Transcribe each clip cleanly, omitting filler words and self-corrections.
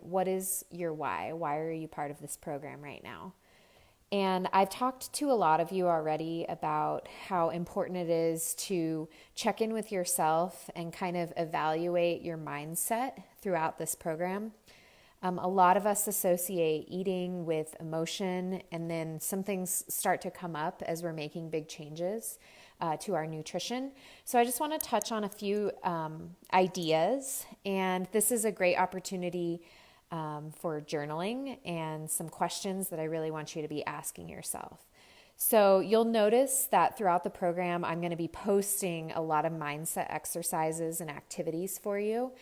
What is your why? Why are you part of this program right now? And I've talked to a lot of you already about how important it is to check in with yourself and kind of evaluate your mindset throughout this program. A lot of us associate eating with emotion, and then some things start to come up as we're making big changes to our nutrition. So I just want to touch on a few ideas, and this is a great opportunity for journaling and some questions that I really want you to be asking yourself. So you'll notice that throughout the program, I'm going to be posting a lot of mindset exercises and activities for you.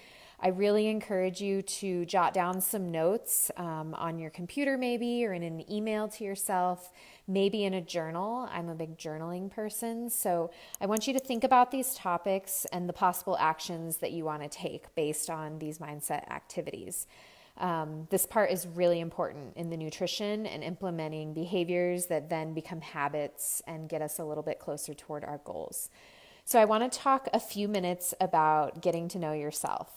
I really encourage you to jot down some notes on your computer maybe, or in an email to yourself, maybe in a journal. I'm a big journaling person. So I want you to think about these topics and the possible actions that you want to take based on these mindset activities. This part is really important in the nutrition and implementing behaviors that then become habits and get us a little bit closer toward our goals. So I want to talk a few minutes about getting to know yourself.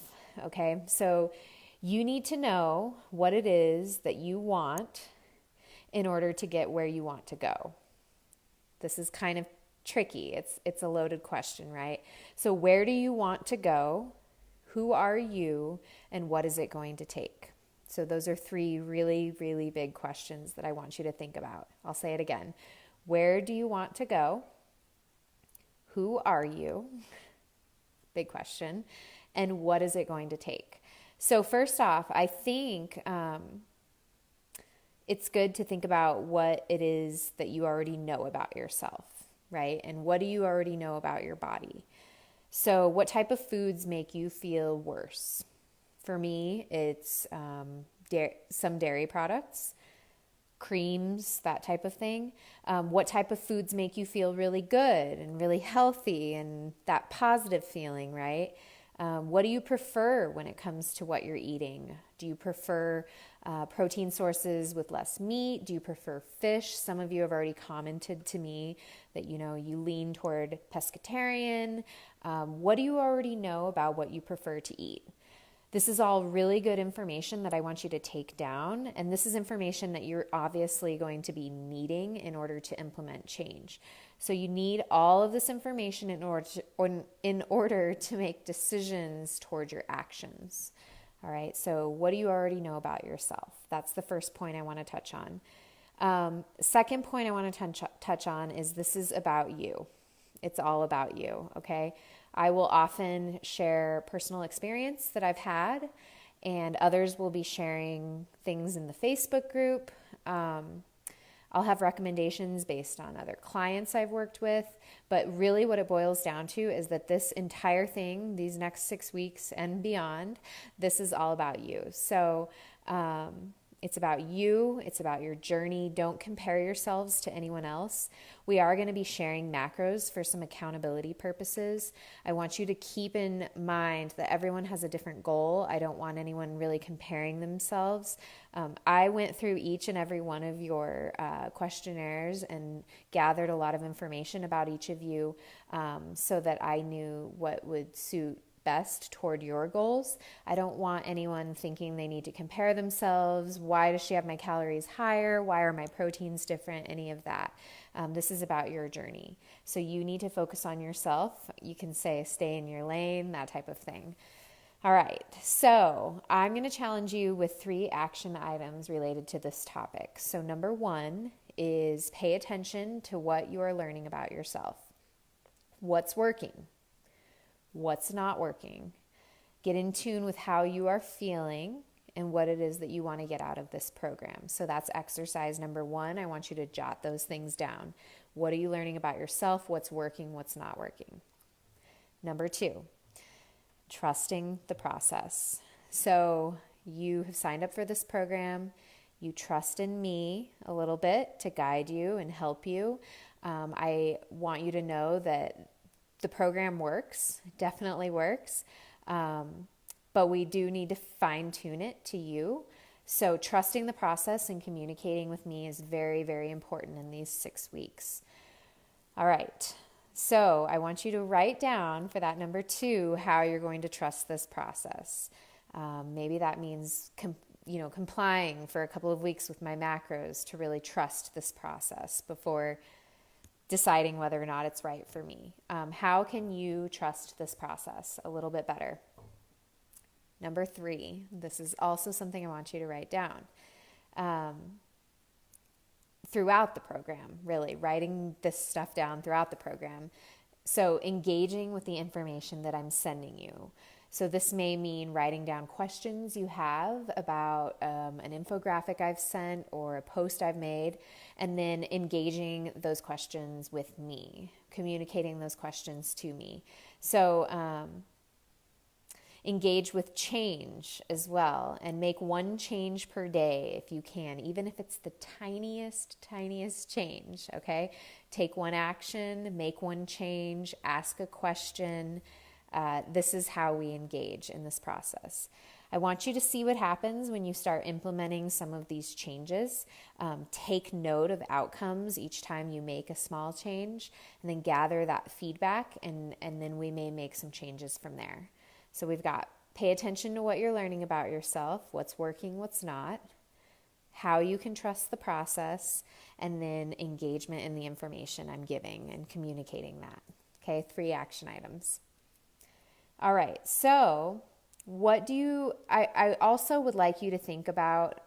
Okay, so you need to know what it is that you want in order to get where you want to go. This is kind of tricky. It's a loaded question, right? So where do you want to go? Who are you? And what is it going to take? So those are three really, really big questions that I want you to think about. I'll say it again. Where do you want to go? Who are you? Big question. And what is it going to take? So first off, I think it's good to think about what it is that you already know about yourself, right? And what do you already know about your body? So what type of foods make you feel worse? For me, it's some dairy products, creams, that type of thing. What type of foods make you feel really good and really healthy and that positive feeling, right? What do you prefer when it comes to what you're eating? Do you prefer protein sources with less meat? Do you prefer fish? Some of you have already commented to me that you lean toward pescatarian. What do you already know about what you prefer to eat? This is all really good information that I want you to take down, and this is information that you're obviously going to be needing in order to implement change. So you need all of this information in order to make decisions toward your actions. All right, so what do you already know about yourself? That's the first point I want to touch on. Second point I want to touch on is this is about you. It's all about you, okay? I will often share personal experience that I've had, and others will be sharing things in the Facebook group. I'll have recommendations based on other clients I've worked with, but really what it boils down to is that this entire thing, these next 6 weeks and beyond, this is all about you. So it's about you. It's about your journey. Don't compare yourselves to anyone else. We are going to be sharing macros for some accountability purposes. I want you to keep in mind that everyone has a different goal. I don't want anyone really comparing themselves. I went through each and every one of your questionnaires and gathered a lot of information about each of you so that I knew what would suit best toward your goals. I don't want anyone thinking they need to compare themselves. Why does she have my calories higher? Why are my proteins different? Any of that. This is about your journey. So you need to focus on yourself. You can say stay in your lane, that type of thing. All right, so I'm going to challenge you with 3 action items related to this topic. So number 1 is pay attention to what you are learning about yourself. What's working? What's not working? Get in tune with how you are feeling and what it is that you want to get out of this program. So that's exercise number 1. I want you to jot those things down. What are you learning about yourself? What's working? What's not working? Number 2, trusting the process. So you have signed up for this program. You trust in me a little bit to guide you and help you. I want you to know that the program works, definitely works, but we do need to fine tune it to you. So trusting the process and communicating with me is very, very important in these 6 weeks. All right, so I want you to write down for that number 2 how you're going to trust this process. Maybe that means complying for a couple of weeks with my macros to really trust this process before deciding whether or not it's right for me. How can you trust this process a little bit better? Number 3, this is also something I want you to write down. Throughout the program, really, writing this stuff down throughout the program. So engaging with the information that I'm sending you. So this may mean writing down questions you have about an infographic I've sent or a post I've made, and then engaging those questions with me, communicating those questions to me. So engage with change as well, and make one change per day if you can, even if it's the tiniest change, okay? Take one action, make one change, ask a question. This is how we engage in this process. I want you to see what happens when you start implementing some of these changes. Take note of outcomes each time you make a small change, and then gather that feedback, and then we may make some changes from there. So we've got pay attention to what you're learning about yourself, what's working, what's not, how you can trust the process, and then engagement in the information I'm giving and communicating that. Okay, 3 action items. All right, so I also would like you to think about,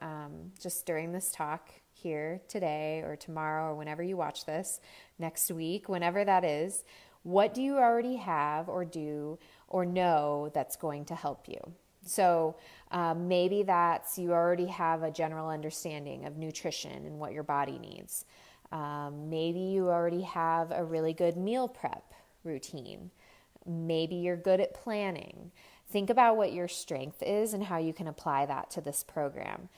just during this talk here today or tomorrow or whenever you watch this, next week, whenever that is, what do you already have or do or know that's going to help you? So maybe that's you already have a general understanding of nutrition and what your body needs. Maybe you already have a really good meal prep routine. Maybe you're good at planning. Think about what your strength is and how you can apply that to this program.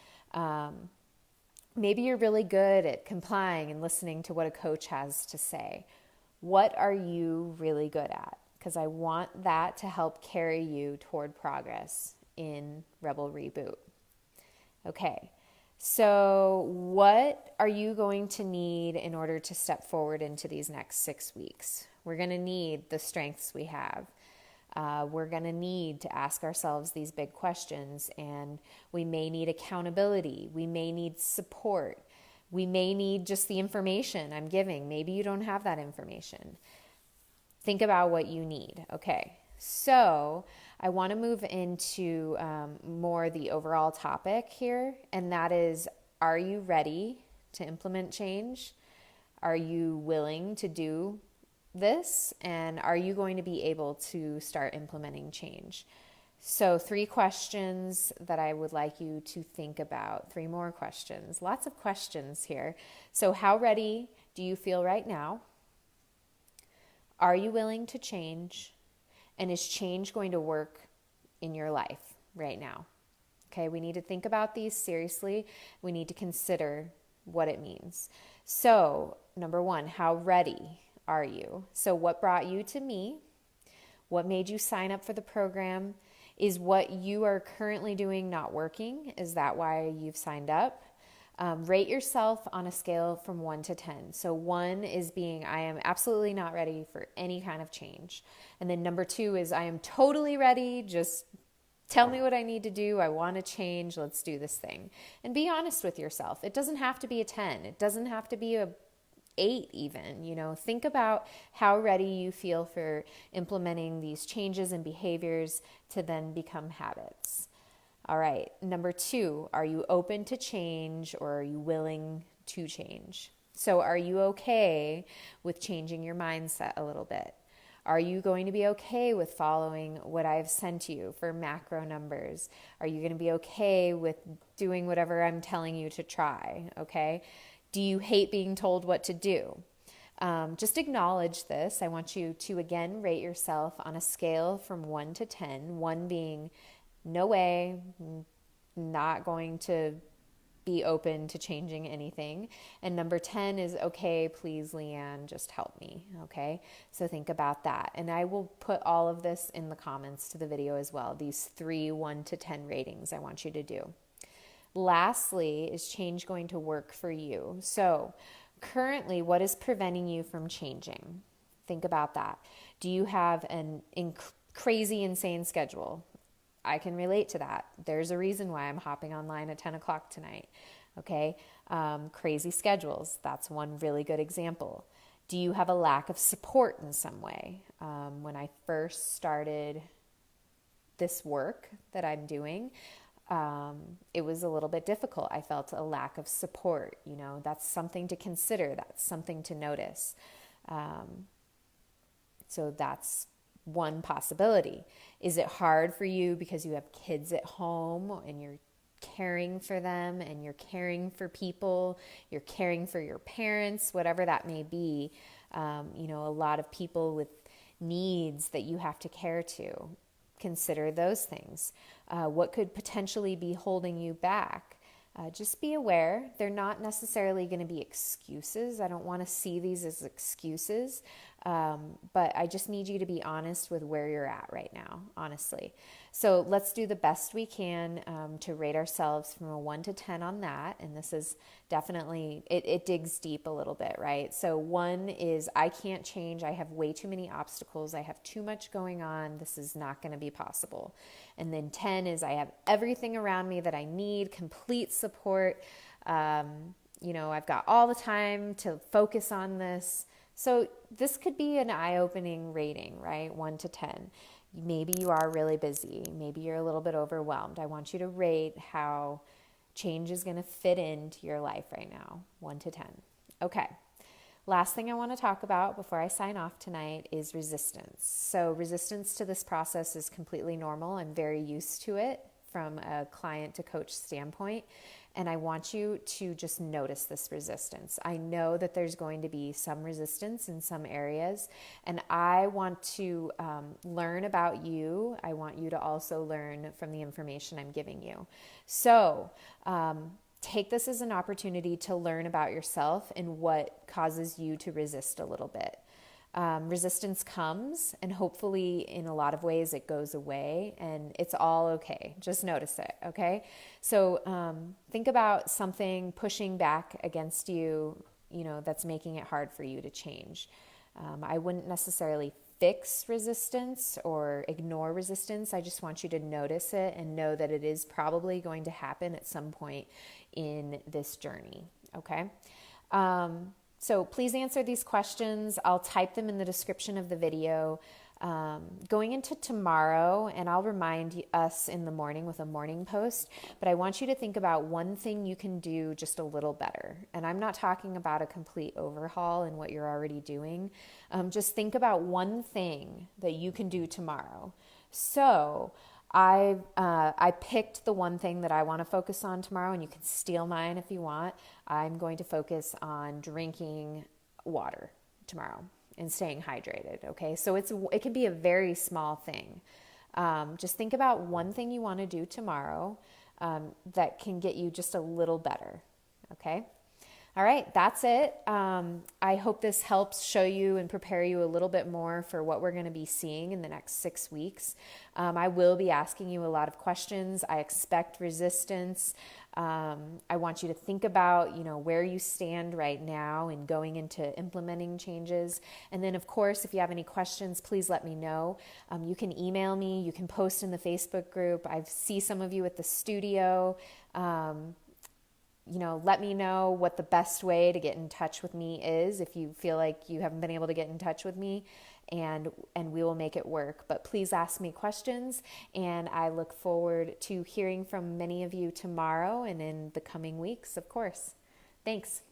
Maybe you're really good at complying and listening to what a coach has to say. What are you really good at? Because I want that to help carry you toward progress in Rebel Reboot. Okay, so what are you going to need in order to step forward into these next 6 weeks? We're going to need the strengths we have. We're going to need to ask ourselves these big questions, and we may need accountability. We may need support. We may need just the information I'm giving. Maybe you don't have that information. Think about what you need. Okay, so I want to move into more the overall topic here, and that is, are you ready to implement change? Are you willing to do this? And are you going to be able to start implementing change? So 3 questions that I would like you to think about. 3 more questions. Lots of questions here. So how ready do you feel right now? Are you willing to change? And is change going to work in your life right now? Okay, we need to think about these seriously. We need to consider what it means. So, number 1, how ready are you? So what brought you to me? What made you sign up for the program? Is what you are currently doing not working? Is that why you've signed up? Rate yourself on a scale from 1 to 10. So 1 is being, I am absolutely not ready for any kind of change. And then number 2 is, I am totally ready. Just tell me what I need to do. I want to change. Let's do this thing. And be honest with yourself. It doesn't have to be a 10. It doesn't have to be a 8 even. Think about how ready you feel for implementing these changes and behaviors to then become habits. All right, number 2, are you open to change, or are you willing to change? So are you okay with changing your mindset a little bit? Are you going to be okay with following what I've sent you for macro numbers? Are you going to be okay with doing whatever I'm telling you to try? Okay. Do you hate being told what to do? Just acknowledge this. I want you to again rate yourself on a scale from 1 to 10, 1 being no way, not going to be open to changing anything. And number 10 is, okay, please, Leanne, just help me. Okay. So think about that. And I will put all of this in the comments to the video as well. These 3 1 to 10 ratings I want you to do. Lastly, is change going to work for you? So currently, what is preventing you from changing? Think about that. Do you have an crazy, insane schedule? I can relate to that. There's a reason why I'm hopping online at 10 o'clock tonight. Okay. Crazy schedules. That's one really good example. Do you have a lack of support in some way? When I first started this work that I'm doing, it was a little bit difficult. I felt a lack of support. That's something to consider. That's something to notice. So that's one possibility. Is it hard for you because you have kids at home and you're caring for them and you're caring for people, you're caring for your parents, whatever that may be? A lot of people with needs that you have to care to. Consider those things. What could potentially be holding you back? Just be aware. They're not necessarily going to be excuses. I don't want to see these as excuses, but I just need you to be honest with where you're at right now, honestly. So let's do the best we can to rate ourselves from a 1 to 10 on that. And this is definitely, it digs deep a little bit, right? So 1 is I can't change. I have way too many obstacles. I have too much going on. This is not going to be possible. And then 10 is I have everything around me that I need, complete support. I've got all the time to focus on this. So this could be an eye-opening rating, right? 1 to 10. Maybe you are really busy. Maybe you're a little bit overwhelmed. I want you to rate how change is going to fit into your life right now, 1 to 10. Okay. Last thing I want to talk about before I sign off tonight is resistance. So resistance to this process is completely normal. I'm very used to it from a client to coach standpoint. And I want you to just notice this resistance. I know that there's going to be some resistance in some areas, and I want to learn about you. I want you to also learn from the information I'm giving you. So take this as an opportunity to learn about yourself and what causes you to resist a little bit. Resistance comes, and hopefully in a lot of ways it goes away, and it's all okay. Just notice it, okay? So think about something pushing back against you, that's making it hard for you to change. I wouldn't necessarily fix resistance or ignore resistance. I just want you to notice it and know that it is probably going to happen at some point in this journey, okay? So please answer these questions. I'll type them in the description of the video. Going into tomorrow, and I'll remind us in the morning with a morning post, but I want you to think about one thing you can do just a little better. And I'm not talking about a complete overhaul in what you're already doing. Just think about one thing that you can do tomorrow. So I picked the one thing that I want to focus on tomorrow, and you can steal mine if you want. I'm going to focus on drinking water tomorrow and staying hydrated, okay? So it can be a very small thing. Just think about one thing you want to do tomorrow that can get you just a little better, okay? All right, that's it. I hope this helps show you and prepare you a little bit more for what we're going to be seeing in the next 6 weeks. I will be asking you a lot of questions. I expect resistance. I want you to think about, where you stand right now and going into implementing changes. And then, of course, if you have any questions, please let me know. You can email me. You can post in the Facebook group. I see some of you at the studio. Let me know what the best way to get in touch with me is if you feel like you haven't been able to get in touch with me, and we will make it work. But please ask me questions, and I look forward to hearing from many of you tomorrow and in the coming weeks, of course. Thanks.